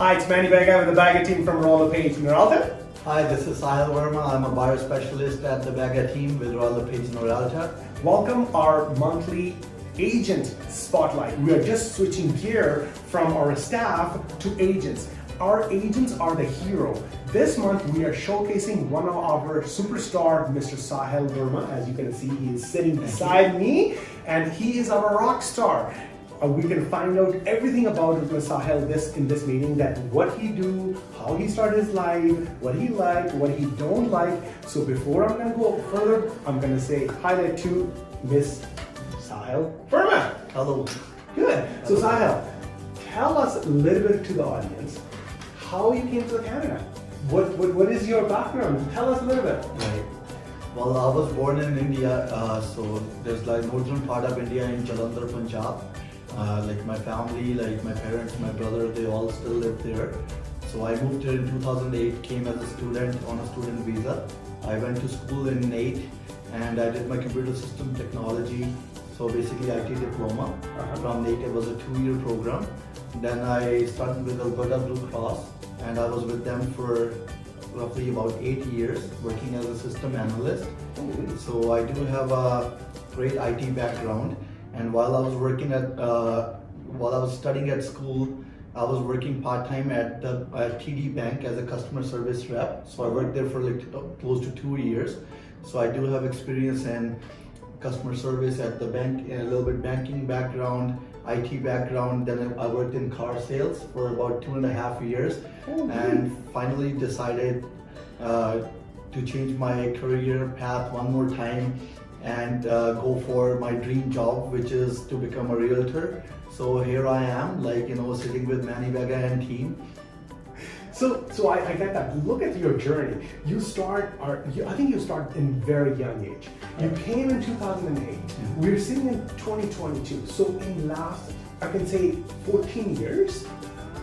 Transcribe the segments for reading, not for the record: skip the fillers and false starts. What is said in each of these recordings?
Hi, it's Manny Bagga with the Bagga team from Lepage. Noralta? Hi, this is Sahil Verma. I'm a buyer specialist at the Bagga team with Lepage Noralta. Welcome our monthly agent spotlight. We are just switching gear from our staff to agents. Our agents are the hero. This month we are showcasing one of our superstar, Mr. Sahil Verma. As you can see, he is sitting beside me, and he is our rock star. We can find out everything about Sahil in this meeting, that what he do, how he started his life, what he liked, what he don't like. So before I'm gonna go further, I'm gonna say hi to Miss Sahil Verma. Hello. Good. So Sahil, tell us a little bit to the audience how you came to Canada. What is your background? Tell us a little bit. Right. Well, I was born in India, so there's like northern part of India in Jalandhar, Punjab. Like my family, like my parents, my brother, they all still live there. So I moved here in 2008, came as a student on a student visa. I went to school in 8 and I did my computer system technology. So basically IT diploma. From 8, it was a 2-year program. Then I started with Alberta Blue Cross and I was with them for roughly about 8 years working as a system analyst. So I do have a great IT background. And while I was studying at school, I was working part-time at TD Bank as a customer service rep. So I worked there for like close to 2 years. So I do have experience in customer service at the bank, and a little bit banking background, IT background. Then I worked in car sales for about 2.5 years, and finally decided to change my career path one more time and go for my dream job, which is to become a realtor. So here I am, sitting with Manny Bagga and team. So I get that. Look at your journey. I think you start in very young age. You came in 2008. We're sitting in 2022. So in last, I can say 14 years,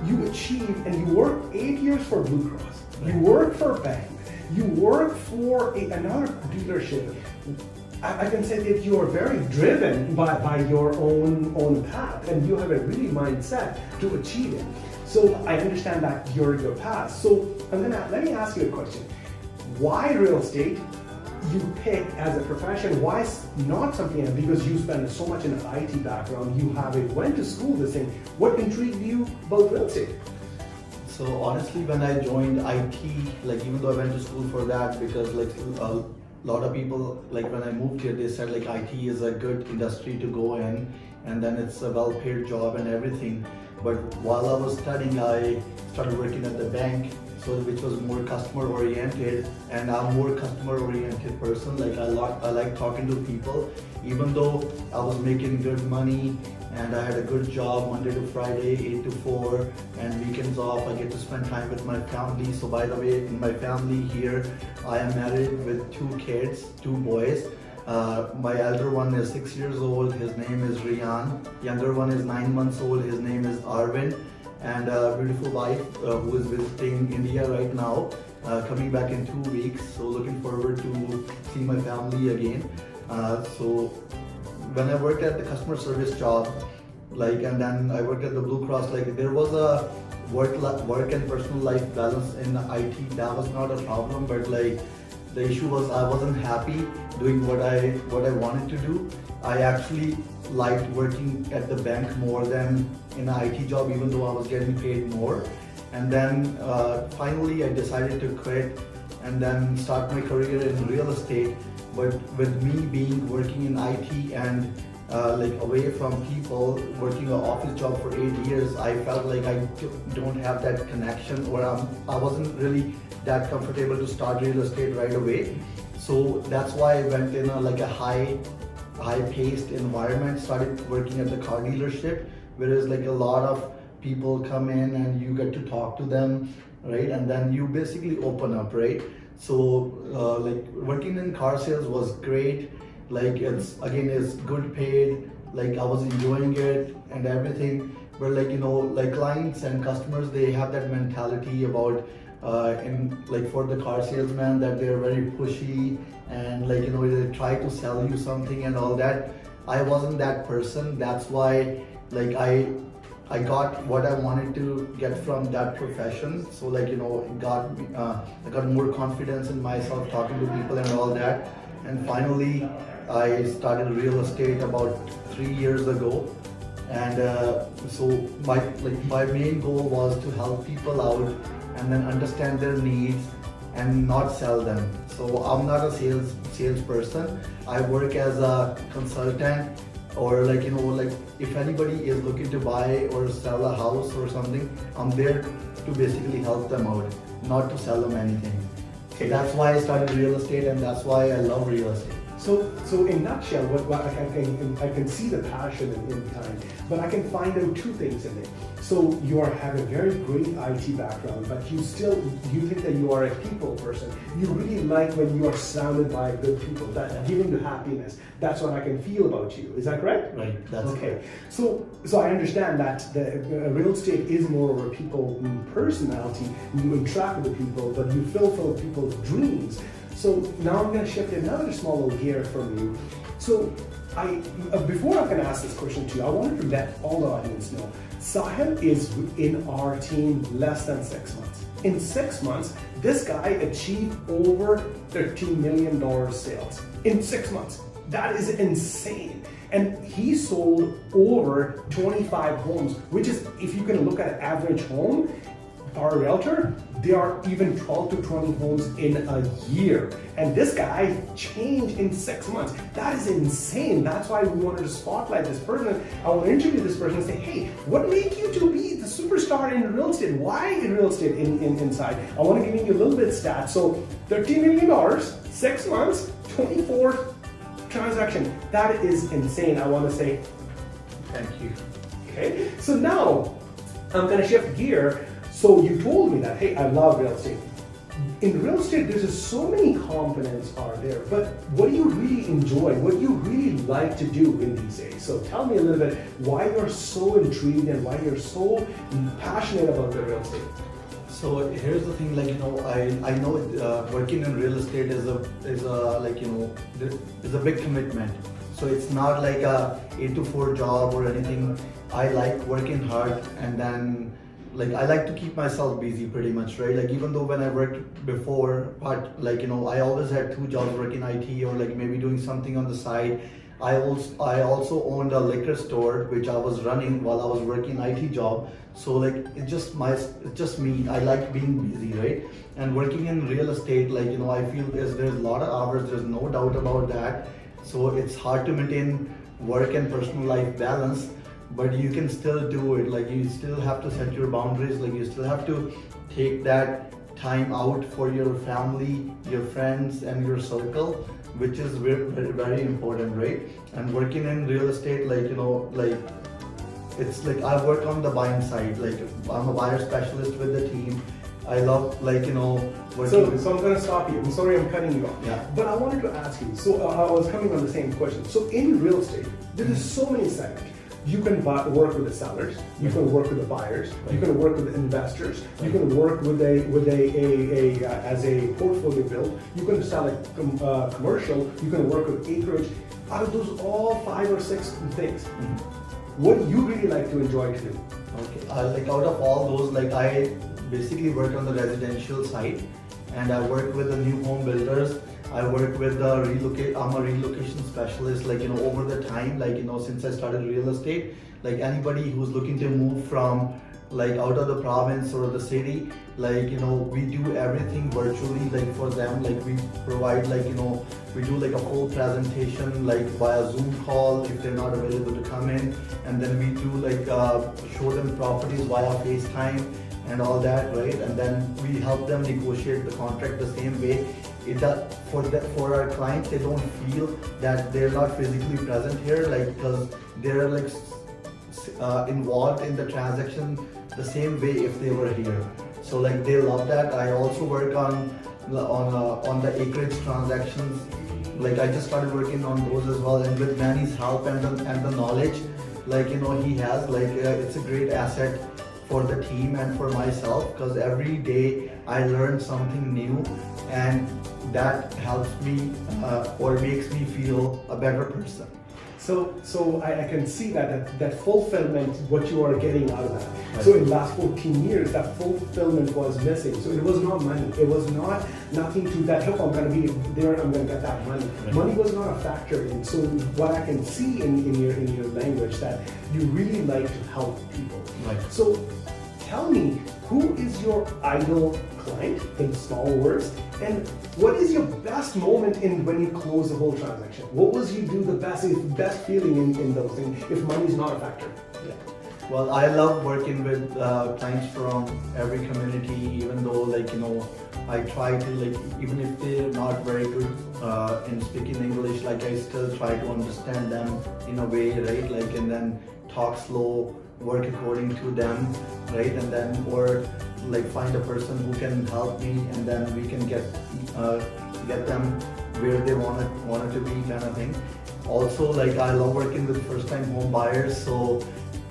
you achieved, and you worked 8 years for Blue Cross. You worked for a bank. You worked for another dealership. I can say that you are very driven by your own path, and you have a really mindset to achieve it. So I understand that your path. So let me ask you a question. Why real estate you pick as a profession? Why not something else? Because you spend so much in an IT background, went to school this thing. What intrigued you about real estate? So honestly, when I joined IT, even though I went to school for that, because a lot of people, when I moved here, they said IT is a good industry to go in, and then it's a well-paid job and everything. But while I was studying, I started working at the bank, which was more customer-oriented, and I'm a more customer-oriented person. I like talking to people. Even though I was making good money and I had a good job Monday to Friday, 8 to 4, and weekends off, I get to spend time with my family. So by the way, in my family here, I am married with 2 kids, 2 boys. My elder one is 6 years old, his name is Rian. Younger one is 9 months old, his name is Arvind. And a beautiful wife who is visiting India right now, coming back in 2 weeks. So looking forward to see my family again. So when I worked at the customer service job, and then I worked at the Blue Cross, there was a work and personal life balance in IT. That was not a problem, but the issue was I wasn't happy doing what I wanted to do. I actually liked working at the bank more than in an IT job, even though I was getting paid more. And then finally I decided to quit and then start my career in real estate. But with me working in IT and away from people, working an office job for 8 years, I felt like I don't have that connection, or I wasn't really that comfortable to start real estate right away. So that's why I went in a high-paced environment, started working at the car dealership, whereas a lot of people come in and you get to talk to them, right? And then you basically open up, right? So working in car sales was great. It's good paid. I was enjoying it and everything. But clients and customers, they have that mentality about for the car salesman, that they're very pushy and they try to sell you something and all that. I wasn't that person. That's why I got what I wanted to get from that profession. So like it got me, I got more confidence in myself, talking to people and all that. And finally, I started real estate about 3 years ago. And so my main goal was to help people out and then understand their needs and not sell them. So I'm not a salesperson. I work as a consultant, or like if anybody is looking to buy or sell a house or something, I'm there to basically help them out, not to sell them anything. So that's why I started real estate, and that's why I love real estate. So in a nutshell, what I can see the passion in behind, but I can find out two things in it. So you have a very great IT background, but you think that you are a people person. You really like when you are surrounded by good people, that giving you happiness. That's what I can feel about you. Is that correct? Right. That's okay. So I understand that the real estate is more of a people personality. You interact with the people, but you fulfill people's dreams. So now I'm going to shift another small little gear from you. So before I can ask this question to you, I wanted to let all the audience know, Sahil is in our team less than 6 months. In 6 months, this guy achieved over $13 million sales. In 6 months. That is insane. And he sold over 25 homes, which is, if you can look at an average home, for a realtor, there are even 12 to 20 homes in a year. And this guy changed in 6 months. That is insane. That's why we wanted to spotlight this person. I want to interview this person and say, hey, what made you to be the superstar in real estate? Why in real estate inside? I want to give you a little bit of stats. So $13 million, 6 months, 24 transactions. That is insane. I want to say, thank you. Okay, so now I'm going to shift gear. So you told me that, hey, I love real estate. In real estate, there's just so many components are there, but what do you really enjoy? What do you really like to do in these days? So tell me a little bit why you're so intrigued and why you're so passionate about the real estate. So here's the thing, I know working in real estate is a big commitment. So it's not like a 8 to 4 job or anything. I like working hard, and then I like to keep myself busy pretty much, right? Even though when I worked before, but I always had 2 jobs, working IT or maybe doing something on the side. I also owned a liquor store which I was running while I was working IT job. So it's just me. I like being busy, right? And working in real estate, I feel there's a lot of hours. There's no doubt about that. So it's hard to maintain work and personal life balance. But you can still do it. You still have to set your boundaries. You still have to take that time out for your family, your friends, and your circle, which is very, very important, right? And working in real estate, it's I work on the buying side. I'm a buyer specialist with the team. I love working. So I'm going to stop you. I'm sorry I'm cutting you off. Yeah. But I wanted to ask you. So I was coming on the same question. So in real estate, there is so many segments. You can work with the sellers, you can work with the buyers, you can work with the investors, you can work with as a portfolio build, you can sell a commercial, you can work with acreage. Out of those all 5 or 6 things, what do you really like to enjoy to do? Okay, out of all those, I basically work on the residential side, and I work with the new home builders. I work with I'm a relocation specialist, over the time, since I started real estate, anybody who's looking to move from out of the province or the city, we do everything virtually, for them, we provide, we do a full presentation, via Zoom call if they're not available to come in, and then we do show them properties via FaceTime and all that, right? And then we help them negotiate the contract the same way. For our clients, they don't feel that they're not physically present here, because they're involved in the transaction the same way if they were here. So they love that. I also work on the acreage transactions. I just started working on those as well, and with Manny's help and the knowledge, he has, it's a great asset for the team and for myself, because every day I learn something new, and that helps me or makes me feel a better person. So I can see that fulfillment, what you are getting out of that. Right. So in the last 14 years, that fulfillment was missing. So it was not money. It was not nothing to that, look, I'm going to be there, I'm going to get that money. Right. Money was not a factor in. So what I can see in your language, that you really like to help people. Right. So tell me, who is your ideal client in small words, and what is your best moment in when you close the whole transaction? What was you do the best feeling in those things if money is not a factor? Yeah. Well, I love working with clients from every community, even though I try to even if they're not very good in speaking English, I still try to understand them in a way, right? And then talk slow, work according to them, right? And then or find a person who can help me, and then we can get them where they want it to be, kind of thing. Also, I love working with first-time home buyers, so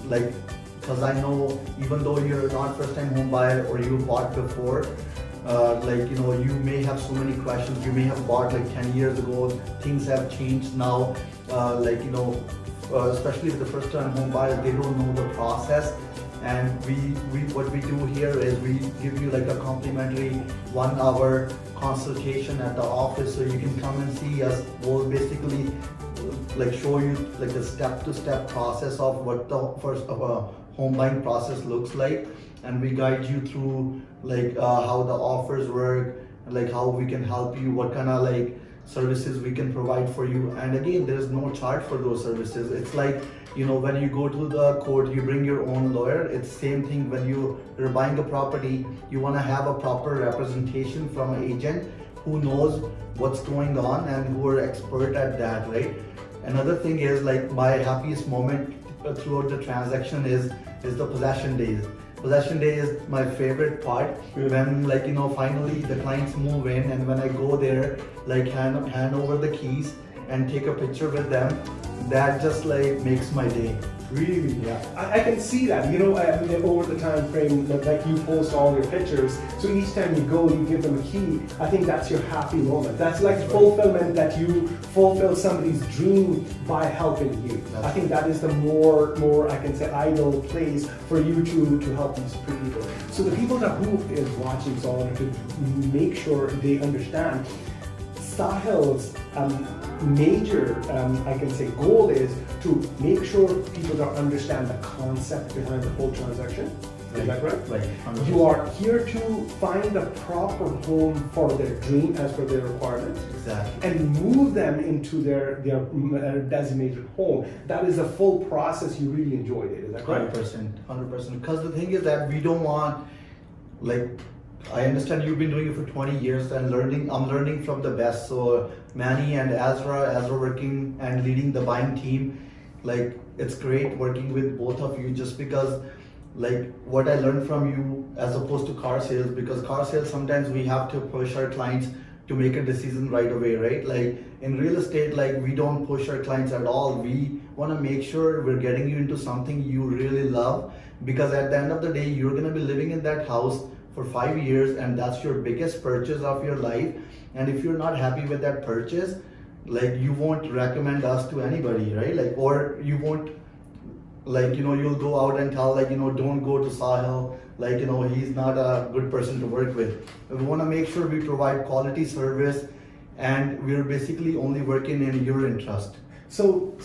because I know even though you're not first-time home buyer or you bought before, you may have so many questions. You may have bought 10 years ago. Things have changed now. Especially with the first-time home buyers, they don't know the process. And what we do here is we give you a complimentary 1 hour consultation at the office, so you can come and see us. We'll basically show you the step-to-step process of what the first home buying process looks like, and we guide you through how the offers work, how we can help you, what kind of services we can provide for you. And again, there's no charge for those services. It's when you go to the court, you bring your own lawyer. It's same thing when you're buying a property. You want to have a proper representation from an agent who knows what's going on and who are expert at that, right? Another thing is my happiest moment throughout the transaction is the possession days. Possession day is my favorite part, when finally the clients move in, and when I go there, hand over the keys and take a picture with them. That just makes my day. Really? Yeah. I can see that. Over the time frame, you post all your pictures. So each time you go, you give them a key. I think that's your happy moment. That's fulfillment, that you fulfill somebody's dream by helping you. I think that is the more I can say ideal place for you to help these people. So the people who is watching, so I wanted to make sure they understand Sahil's major, I can say, goal is to make sure people don't understand the concept behind the whole transaction. Is that right? Right. 100%. You are here to find the proper home for their dream as per their requirements. Exactly. And move them into their designated home. That is a full process. You really enjoyed it. Is that correct? 100%. Because the thing is that we don't want, I understand you've been doing it for 20 years and I'm learning from the best. So Manny and Ezra working and leading the buying team, it's great working with both of you, just because what I learned from you as opposed to car sales, because car sales sometimes we have to push our clients to make a decision right away, right? In real estate, we don't push our clients at all. We want to make sure we're getting you into something you really love, because at the end of the day, you're going to be living in that house for 5 years, and that's your biggest purchase of your life. And if you're not happy with that purchase, you won't recommend us to anybody, right? Or you won't, you'll go out and tell, don't go to Sahil, he's not a good person to work with. We want to make sure we provide quality service, and we're basically only working in your interest. So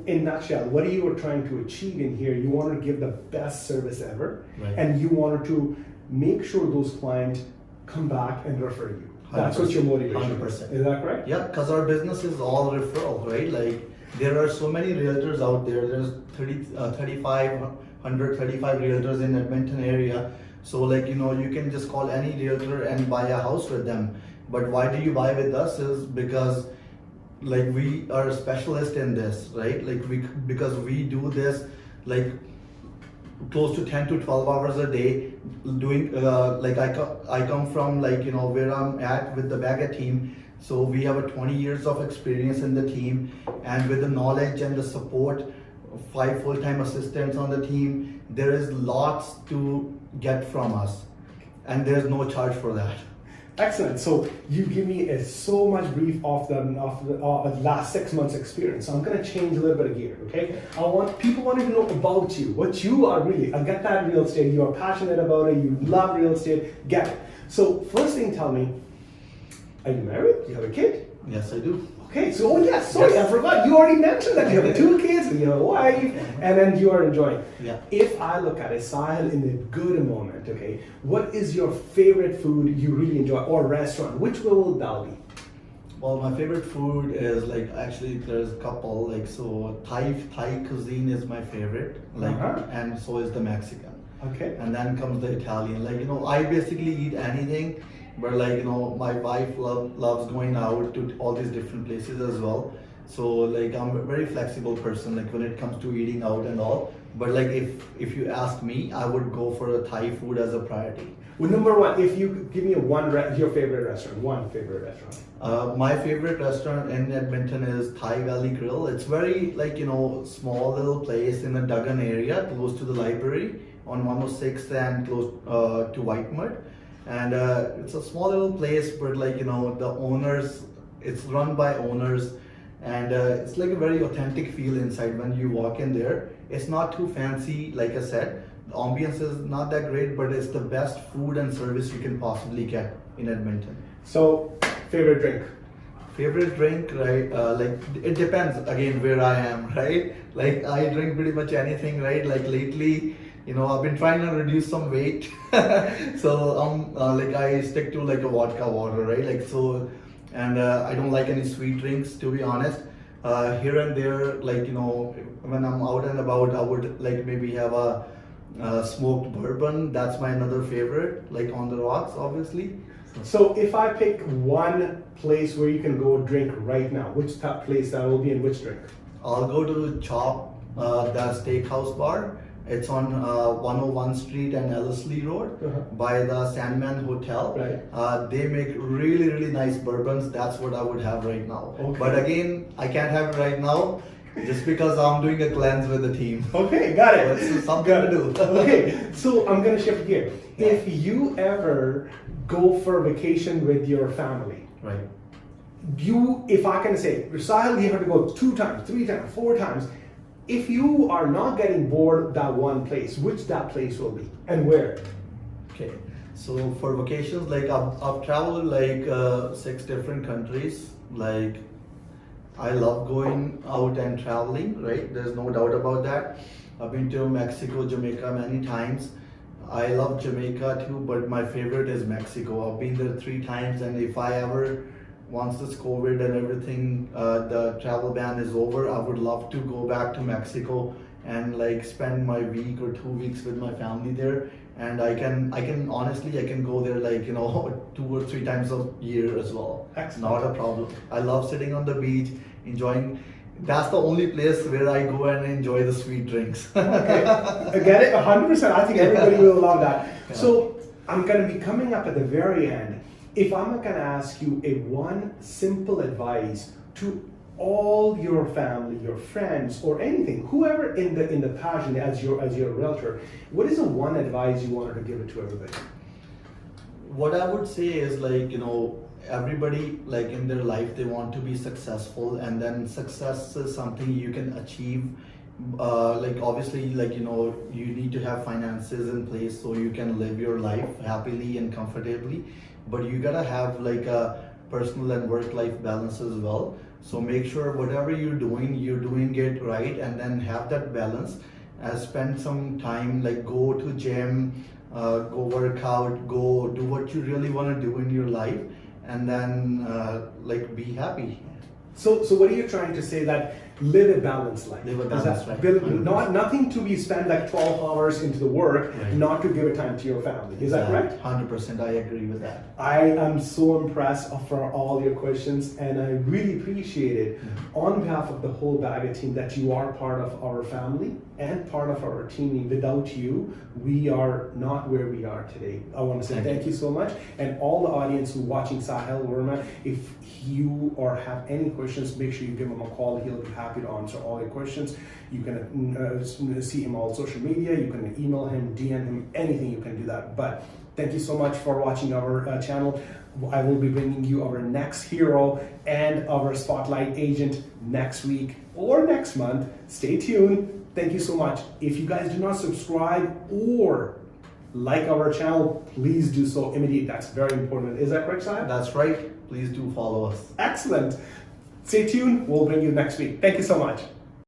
in nutshell, what are you trying to achieve in here? You want to give the best service ever, right, and you wanted to make sure those clients come back and refer you. That's what your motivation is. 100%. Is that correct? Yeah, because our business is all referral, right? There are so many realtors out there. There's 3,535 realtors in Edmonton area. So you can just call any realtor and buy a house with them. But why do you buy with us is because we are a specialist in this, right? Because we do this close to 10 to 12 hours a day doing I come from where I'm at with the Bagga team. So we have a 20 years of experience in the team, and with the knowledge and the support, 5 full-time assistants on the team, there is lots to get from us, and there's no charge for that. Excellent. So you give me so much brief of the last 6 months experience. So I'm going to change a little bit of gear. Okay. People want to know about you, what you are really. I get that real estate. You are passionate about it. You love real estate. Get it. So first thing, tell me, are you married? You have a kid? Yes, I do. Okay, so sorry, I forgot. You already mentioned that you have 2 kids and you have a wife, and then you are enjoying. Yeah. If I look at it, Sahil, in a good moment, okay, what is your favorite food you really enjoy, or restaurant? Which will that be? Well, my favorite food is like, actually there's a couple, like, so Thai cuisine is my favorite, like, and so is the Mexican. Okay. And then comes the Italian. Like, I basically eat anything. But like, my wife loves going out to all these different places as well. So like, I'm a very flexible person, like when it comes to eating out and all. But like, if you ask me, I would go for a Thai food as a priority. Well, number one, if you give me your favorite restaurant, one favorite restaurant. My favorite restaurant in Edmonton is Thai Valley Grill. It's very like, small little place in the Duggan area, close to the library on 106th and close to Whitemud. And it's a small little place, but like, the owners, it's run by owners, and it's like a very authentic feel inside when you walk in there. It's not too fancy, like I said. The ambience is not that great, but it's the best food and service you can possibly get in Edmonton. So, favorite drink? Favorite drink, right? Like, it depends again where I am, right? Like, I drink pretty much anything, right? Like lately, I've been trying to reduce some weight, so like I stick to like a vodka water, right? Like so, and I don't like any sweet drinks, to be honest. Here and there, like when I'm out and about, I would like maybe have a smoked bourbon. That's my another favorite, like on the rocks, obviously. So if I pick one place where you can go drink right now, which place that will be and which drink? I'll go to Chop, the steakhouse bar. It's on 101 Street and Ellerslie Road by the Sandman Hotel. Right. They make really, really nice bourbons. That's what I would have right now. Okay. But again, I can't have it right now just because I'm doing a cleanse with the team. Okay, got it. So it's something to do. Okay, so I'm going to shift gear. Yeah. If you ever go for a vacation with your family, right? If I can say, Sahil, you have to go 2 times, 3 times, 4 times. If you are not getting bored that one place, which that place will be and where? Okay, so for vacations, like I've traveled like 6 different countries. Like I love going out and traveling, right? There's no doubt about that. I've been to Mexico, Jamaica many times. I love Jamaica too, but my favorite is Mexico. I've been there 3 times, and if I ever, once this COVID and everything, the travel ban is over, I would love to go back to Mexico and like spend my week or 2 weeks with my family there. And I can honestly, I can go there like 2 or 3 times a year as well. Excellent. Not a problem. I love sitting on the beach, enjoying. That's the only place where I go and enjoy the sweet drinks. Okay, I get it 100%. I think everybody will love that. Yeah. So I'm going to be coming up at the very end. If I'm going to ask you one simple advice to all your family, your friends, or anything, whoever in the passion as your realtor, what is the one advice you wanted to give it to everybody? What I would say is like, everybody like in their life, they want to be successful, and then success is something you can achieve. Like obviously, like, you need to have finances in place so you can live your life happily and comfortably, but you gotta have like a personal and work-life balance as well. So make sure whatever you're doing it right, and then have that balance. Spend some time, like go to gym, go work out, go do what you really want to do in your life, and then like be happy. So what are you trying to say? That live a balanced life. Live a balanced life. Nothing to be spent like 12 hours into the work, right. Not to give it time to your family. Is that correct? 100%, I agree with that. I am so impressed for all your questions, and I really appreciate it on behalf of the whole Bagga team that you are part of our family and part of our team. Without you, we are not where we are today. I want to say thank you so much, and all the audience who watching Sahil Verma, if you or have any questions, make sure you give him a call. He'll be happy happy to answer all your questions. You can see him on social media. You can email him, DM him, anything. You can do that. But thank you so much for watching our channel. I will be bringing you our next hero and our spotlight agent next week or next month. Stay tuned. Thank you so much. If you guys do not subscribe or like our channel, please do so immediately. That's very important. Is that correct, Sahil? That's right. Please do follow us. Excellent. Stay tuned. We'll bring you next week. Thank you so much.